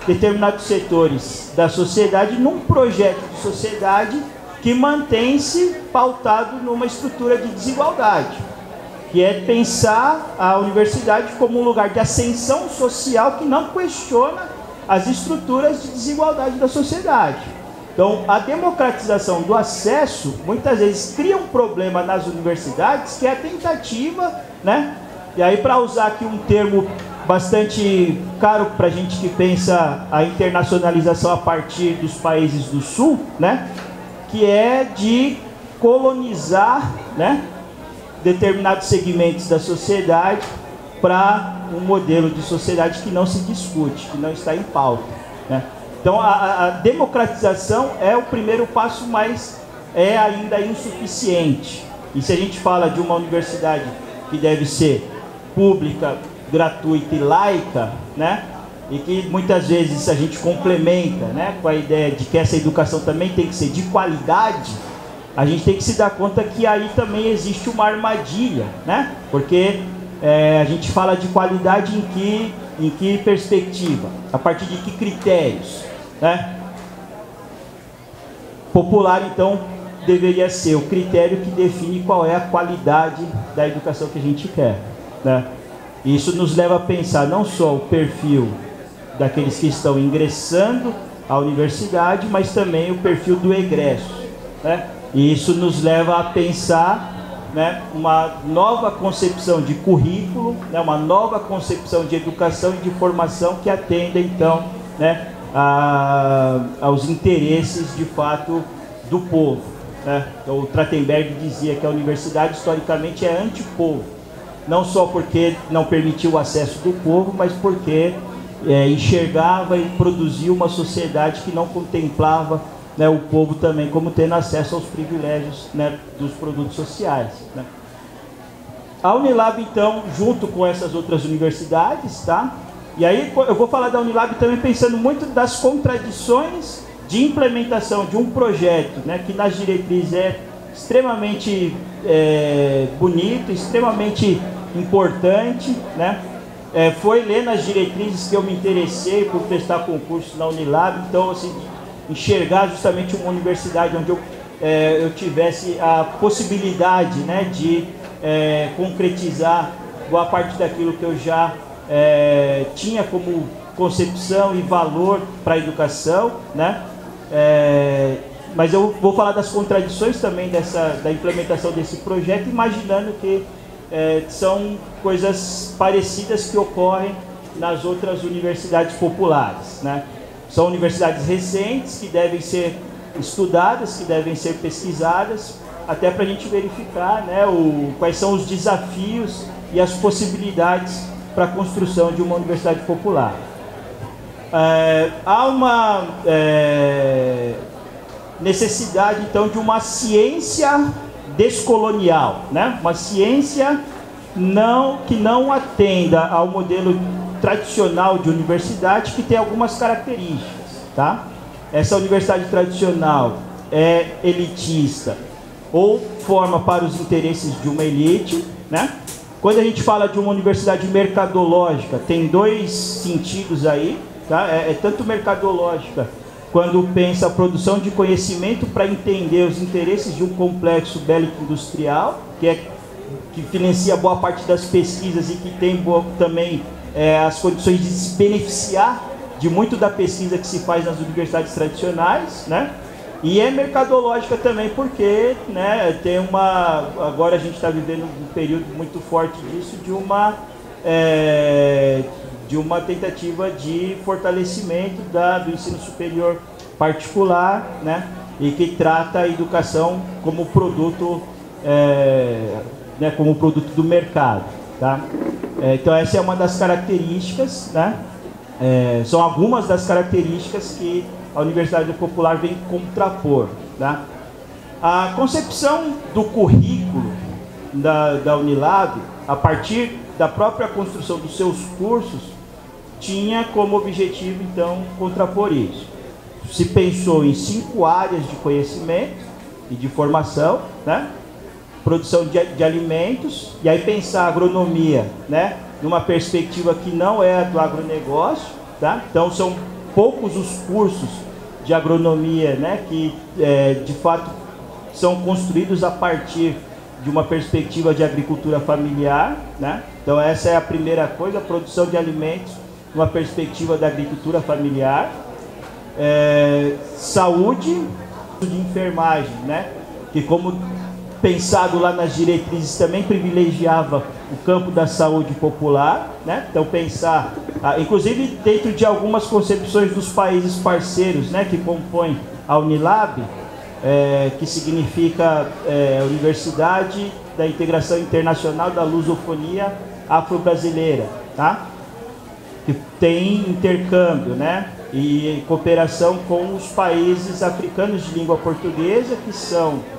S3: determinados setores da sociedade num projeto de sociedade que mantém-se pautado numa estrutura de desigualdade, que é pensar a universidade como um lugar de ascensão social que não questiona as estruturas de desigualdade da sociedade. Então, a democratização do acesso, muitas vezes, cria um problema nas universidades, que é a tentativa, né? E aí, para usar aqui um termo bastante caro para a gente que pensa a internacionalização a partir dos países do Sul, né? Que é de colonizar, né, determinados segmentos da sociedade para um modelo de sociedade que não se discute, que não está em pauta, né? Então, a democratização é o primeiro passo, mas é ainda insuficiente. E se a gente fala de uma universidade que deve ser pública, gratuita e laica, né, e que muitas vezes a gente complementa, né, com a ideia de que essa educação também tem que ser de qualidade, a gente tem que se dar conta que aí também existe uma armadilha, né? Porque a gente fala de qualidade em que perspectiva? A partir de que critérios, né? Popular, então, deveria ser o critério que define qual é a qualidade da educação que a gente quer, né? Isso nos leva a pensar não só o perfil daqueles que estão ingressando à universidade, mas também o perfil do egresso, né? E isso nos leva a pensar, né, uma nova concepção de currículo, né, uma nova concepção de educação e de formação que atenda, então, né, aos interesses, de fato, do povo, né? Então, o Trachtenberg dizia que a universidade, historicamente, é antipovo, não só porque não permitiu o acesso do povo, mas porque enxergava e produzia uma sociedade que não contemplava, né, o povo também como tendo acesso aos privilégios, né, dos produtos sociais, né. A Unilab, então, junto com essas outras universidades, tá? E aí eu vou falar da Unilab também pensando muito das contradições de implementação de um projeto, né, que nas diretrizes é extremamente bonito, extremamente importante, né? Foi ler nas diretrizes que eu me interessei por prestar concurso na Unilab, então, assim, enxergar justamente uma universidade onde eu tivesse a possibilidade, né, de concretizar boa parte daquilo que eu já tinha como concepção e valor para a educação, né? Mas eu vou falar das contradições também da implementação desse projeto, imaginando que são coisas parecidas que ocorrem nas outras universidades populares, né? São universidades recentes que devem ser estudadas, que devem ser pesquisadas, até para a gente verificar, né, quais são os desafios e as possibilidades para a construção de uma universidade popular. Há uma necessidade, então, de uma ciência descolonial, né? Uma ciência que não atenda ao modelo tradicional de universidade, que tem algumas características, tá? Essa universidade tradicional é elitista ou forma para os interesses de uma elite, né? Quando a gente fala de uma universidade mercadológica, tem dois sentidos aí, tá? Tanto mercadológica, quando pensa a produção de conhecimento para entender os interesses de um complexo bélico industrial, que financia boa parte das pesquisas e que tem também as condições de se beneficiar de muito da pesquisa que se faz nas universidades tradicionais, né? E é mercadológica também porque, né, agora a gente está vivendo um período muito forte disso, de uma tentativa de fortalecimento do ensino superior particular, né, e que trata a educação como produto, né, como produto do mercado, tá? Então essa é uma das características, né? São algumas das características que a Universidade Popular vem contrapor, tá? A concepção do currículo da Unilab, a partir da própria construção dos seus cursos, tinha como objetivo, então, contrapor isso. Se pensou em 5 áreas de conhecimento e de formação, né? Produção de alimentos, e aí pensar a agronomia, né, numa perspectiva que não é a do agronegócio, tá? Então são poucos os cursos de agronomia, né, que de fato são construídos a partir de uma perspectiva de agricultura familiar, né? Então essa é a primeira coisa, a produção de alimentos numa perspectiva da agricultura familiar. Saúde, de enfermagem, né, que, como pensado lá nas diretrizes, também privilegiava o campo da saúde popular, né? Então pensar, inclusive dentro de algumas concepções dos países parceiros, né, que compõem a Unilab, que significa Universidade da Integração Internacional da Lusofonia Afro-Brasileira, tá? Que tem intercâmbio, né, e cooperação com os países africanos de língua portuguesa, que são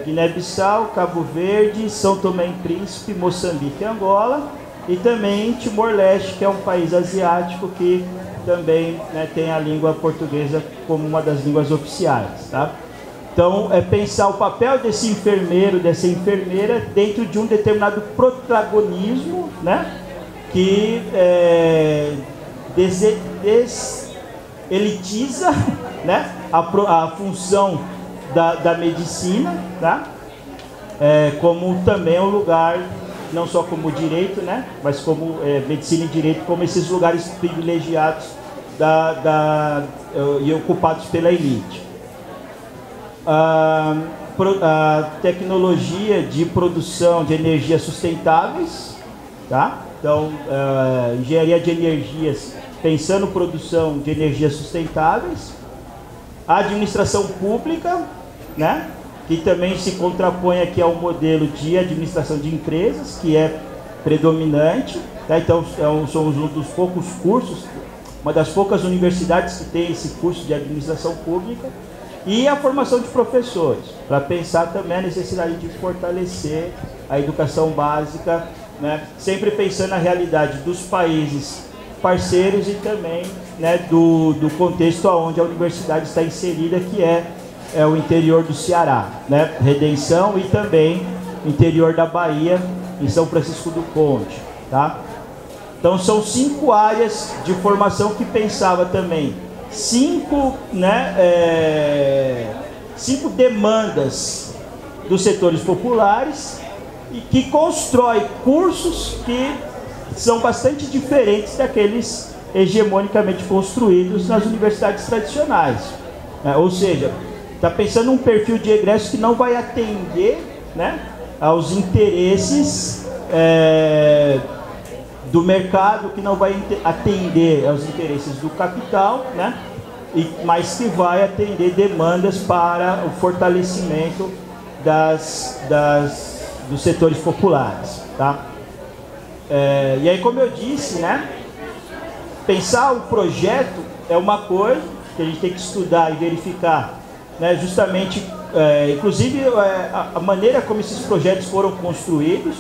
S3: Guiné-Bissau, Cabo Verde, São Tomé e Príncipe, Moçambique e Angola, e também Timor-Leste, que é um país asiático que também, né, tem a língua portuguesa como uma das línguas oficiais, tá? Então, pensar o papel desse enfermeiro, dessa enfermeira, dentro de um determinado protagonismo, né, que deselitiza, né, a função da medicina, tá? Como também um lugar, não só como direito, né, mas como medicina e direito, como esses lugares privilegiados e ocupados pela elite. A tecnologia de produção de energias sustentáveis, tá? Então, engenharia de energias, pensando produção de energias sustentáveis. A administração pública, né, que também se contrapõe aqui ao modelo de administração de empresas, que é predominante, Tá? Então, somos um dos poucos cursos, uma das poucas universidades que tem esse curso de administração pública, e a formação de professores, para pensar também a necessidade de fortalecer a educação básica, né? Sempre pensando na realidade dos países parceiros e também, né, do contexto onde a universidade está inserida, que é o interior do Ceará, né? Redenção, e também interior da Bahia, em São Francisco do Conde, tá? Então são 5 áreas de formação que pensava também 5 demandas dos setores populares, e que constrói cursos que são bastante diferentes daqueles hegemonicamente construídos nas universidades tradicionais, né? Ou seja, está pensando um perfil de egresso que não vai atender, né, aos interesses do mercado, que não vai atender aos interesses do capital, né, mas que vai atender demandas para o fortalecimento dos setores populares, tá? E aí, como eu disse, né, pensar o projeto é uma coisa que a gente tem que estudar e verificar, né, justamente, inclusive a maneira como esses projetos foram construídos.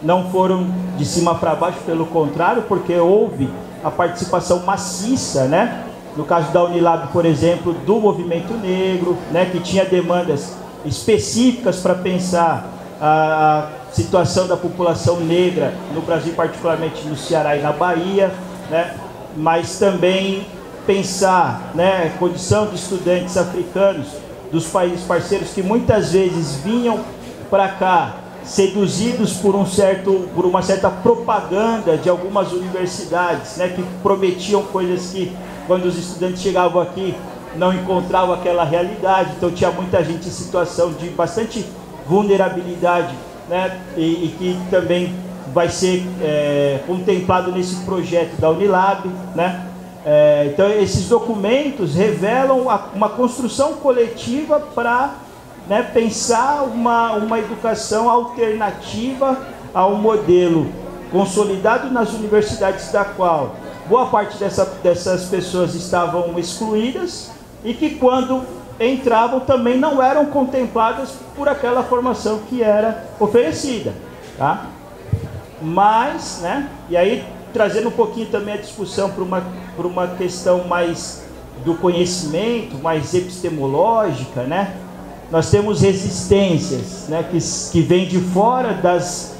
S3: Não foram de cima para baixo, pelo contrário, porque houve a participação maciça, né? No caso da Unilab, por exemplo, do movimento negro, né, que tinha demandas específicas para pensar a situação da população negra no Brasil, particularmente no Ceará e na Bahia, né? Mas também pensar, né, a condição de estudantes africanos dos países parceiros, que muitas vezes vinham para cá seduzidos por uma certa propaganda de algumas universidades, né, que prometiam coisas que, quando os estudantes chegavam aqui, não encontravam aquela realidade. Então tinha muita gente em situação de bastante vulnerabilidade, né, e que também vai ser contemplado nesse projeto da Unilab, né? Então esses documentos revelam uma construção coletiva para, né, pensar uma educação alternativa ao modelo consolidado nas universidades, da qual boa parte dessas pessoas estavam excluídas, e que, quando entravam, também não eram contempladas por aquela formação que era oferecida, tá? Mas, né, e aí trazendo um pouquinho também a discussão para uma questão mais do conhecimento, mais epistemológica, né? Nós temos resistências, né, que vêm de fora das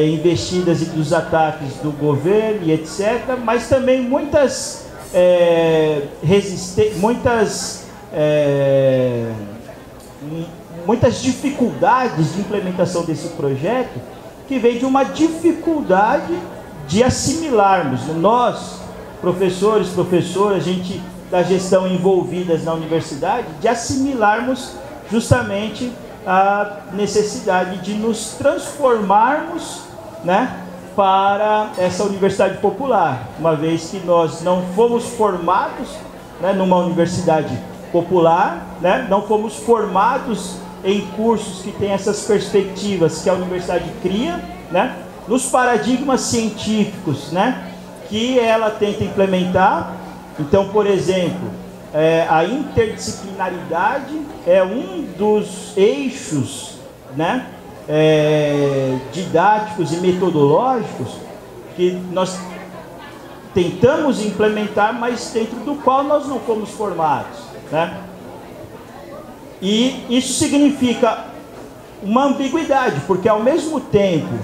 S3: investidas e dos ataques do governo e etc., mas também muitas dificuldades de implementação desse projeto, que vem de uma dificuldade de assimilarmos. Nós, professores, professoras, gente da gestão envolvidas na universidade, de assimilarmos justamente a necessidade de nos transformarmos, né, para essa universidade popular, uma vez que nós não fomos formados, né, numa universidade popular, né, não fomos formados em cursos que têm essas perspectivas que a universidade cria, né, nos paradigmas científicos, né, que ela tenta implementar. Então, por exemplo, a interdisciplinaridade é um dos eixos, né, didáticos e metodológicos que nós tentamos implementar, mas dentro do qual nós não fomos formados, né? E isso significa uma ambiguidade, porque ao mesmo tempo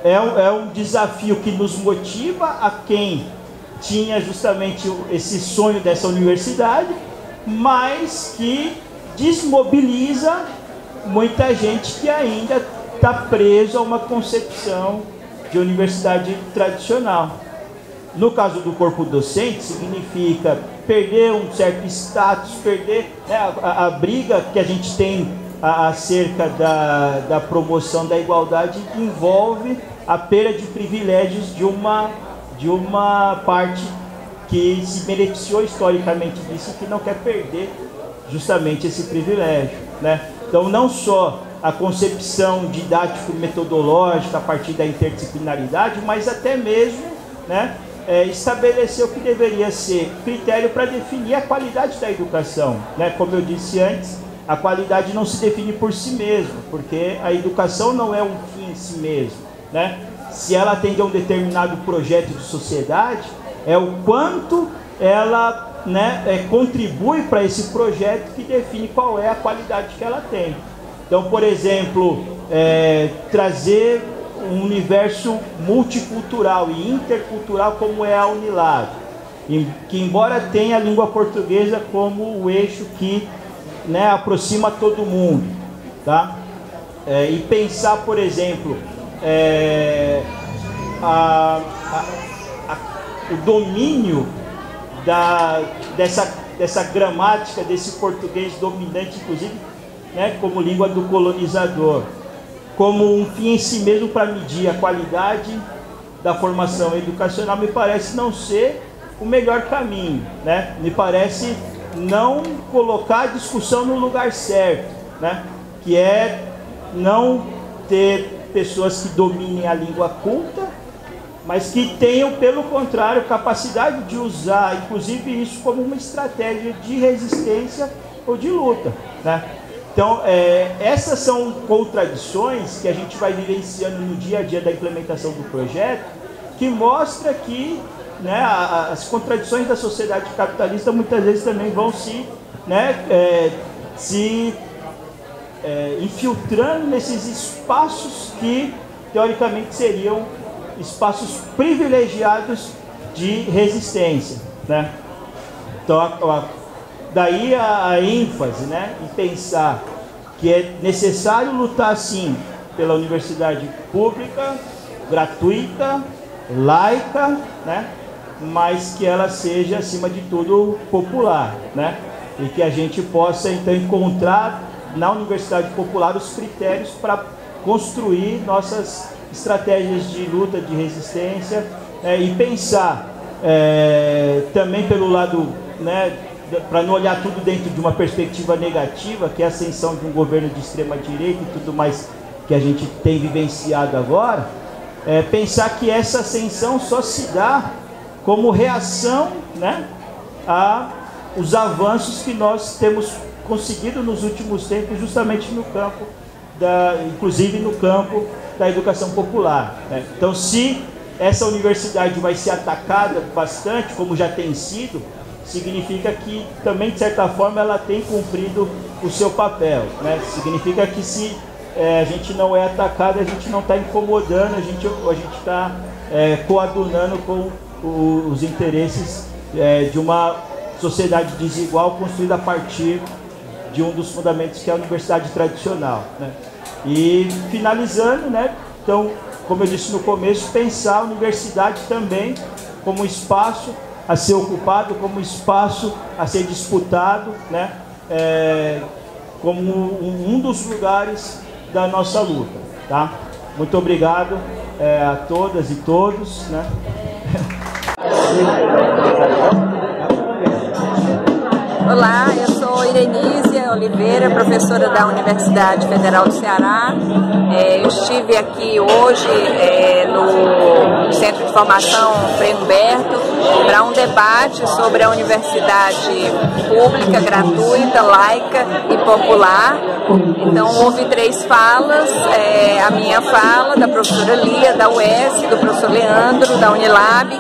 S3: é um desafio que nos motiva a quem tinha justamente esse sonho dessa universidade, mas que desmobiliza muita gente que ainda está preso a uma concepção de universidade tradicional. No caso do corpo docente, significa perder um certo status, perder, né, a briga que a gente tem acerca da promoção da igualdade envolve a perda de privilégios de uma parte que se beneficiou historicamente disso e que não quer perder justamente esse privilégio, né? Então, não só a concepção didático-metodológica a partir da interdisciplinaridade, mas até mesmo, né, estabelecer o que deveria ser critério para definir a qualidade da educação, né? Como eu disse antes, a qualidade não se define por si mesma, porque a educação não é um fim em si mesmo, né? Se ela atende a um determinado projeto de sociedade, é o quanto ela, né, contribui para esse projeto que define qual é a qualidade que ela tem. Então, por exemplo, trazer um universo multicultural e intercultural como é a Unilab, que embora tenha a língua portuguesa como o eixo que, né, aproxima todo mundo, tá? E pensar, por exemplo, o domínio dessa gramática, desse português dominante, inclusive, né, como língua do colonizador, como um fim em si mesmo para medir a qualidade da formação educacional, me parece não ser o melhor caminho, né? Me parece não colocar a discussão no lugar certo, né? Que é não ter pessoas que dominem a língua culta, mas que tenham, pelo contrário, capacidade de usar, inclusive, isso como uma estratégia de resistência ou de luta, né? Então, essas são contradições que a gente vai vivenciando no dia a dia da implementação do projeto, que mostra que, né, as contradições da sociedade capitalista muitas vezes também vão se infiltrando nesses espaços que, teoricamente, seriam espaços privilegiados de resistência, né? Então, daí a ênfase, né, em pensar que é necessário lutar, sim, pela universidade pública, gratuita, laica, né, mas que ela seja, acima de tudo, popular, né, e que a gente possa, então, encontrar na universidade popular os critérios para construir nossas estratégias de luta, de resistência, e pensar também pelo lado, né, para não olhar tudo dentro de uma perspectiva negativa, que é a ascensão de um governo de extrema-direita e tudo mais que a gente tem vivenciado agora, pensar que essa ascensão só se dá como reação, né, aos avanços que nós temos conseguido nos últimos tempos, justamente no campo, inclusive no campo da educação popular, né? Então, se essa universidade vai ser atacada bastante, como já tem sido, significa que também, de certa forma, ela tem cumprido o seu papel, né? Significa que se a gente não é atacado, a gente não está incomodando, a gente está coadunando com os interesses de uma sociedade desigual construída a partir de um dos fundamentos que é a universidade tradicional, né? E finalizando, né? Então, como eu disse no começo, pensar a universidade também como espaço a ser ocupado, como espaço a ser disputado, né? Como um dos lugares da nossa luta, tá? Muito obrigado a todas e todos, né?
S4: Olá, eu sou Irenísia Oliveira, professora da Universidade Federal do Ceará. Eu estive aqui hoje no Centro de Formação Frei Humberto para um debate sobre a universidade pública, gratuita, laica e popular. Então, houve 3 falas, a minha fala, da professora Lia, da UES, do professor Leandro, da Unilab,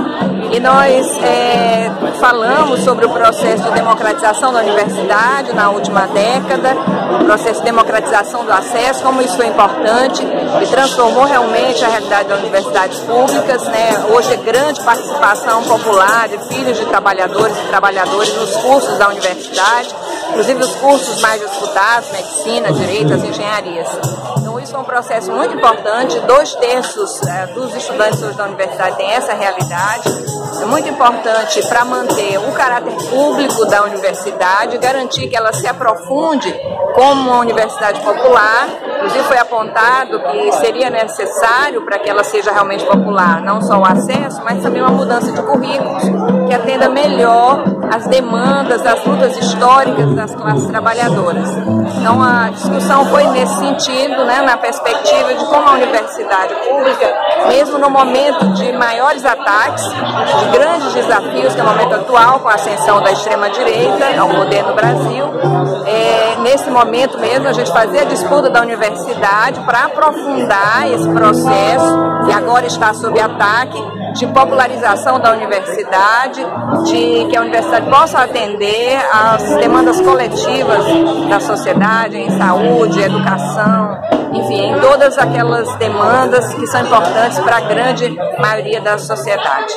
S4: e nós falamos sobre o processo de democratização da universidade na última década, o processo de democratização do acesso, como isso foi importante e transformou realmente a realidade das universidades públicas, né? Hoje é grande participação popular de filhos de trabalhadores e trabalhadoras nos cursos da universidade, inclusive os cursos mais disputados, medicina, direito, as engenharias. Então isso é um processo muito importante, 2/3 dos estudantes hoje da universidade têm essa realidade. É muito importante para manter o caráter público da universidade, garantir que ela se aprofunde como uma universidade popular Inclusive foi apontado que seria necessário para que ela seja realmente popular, não só o acesso, mas também uma mudança de currículos que atenda melhor as demandas, as lutas históricas das classes trabalhadoras. Então a discussão foi nesse sentido, né, na perspectiva de como a universidade pública, mesmo no momento de maiores ataques, de grandes desafios, que é o momento atual, com a ascensão da extrema-direita ao poder no Brasil, nesse momento mesmo a gente fazia a disputa da universidade para aprofundar esse processo que agora está sob ataque, de popularização da universidade, de que a universidade possa atender às demandas coletivas da sociedade, em saúde, educação, enfim, em todas aquelas demandas que são importantes para a grande maioria da sociedade.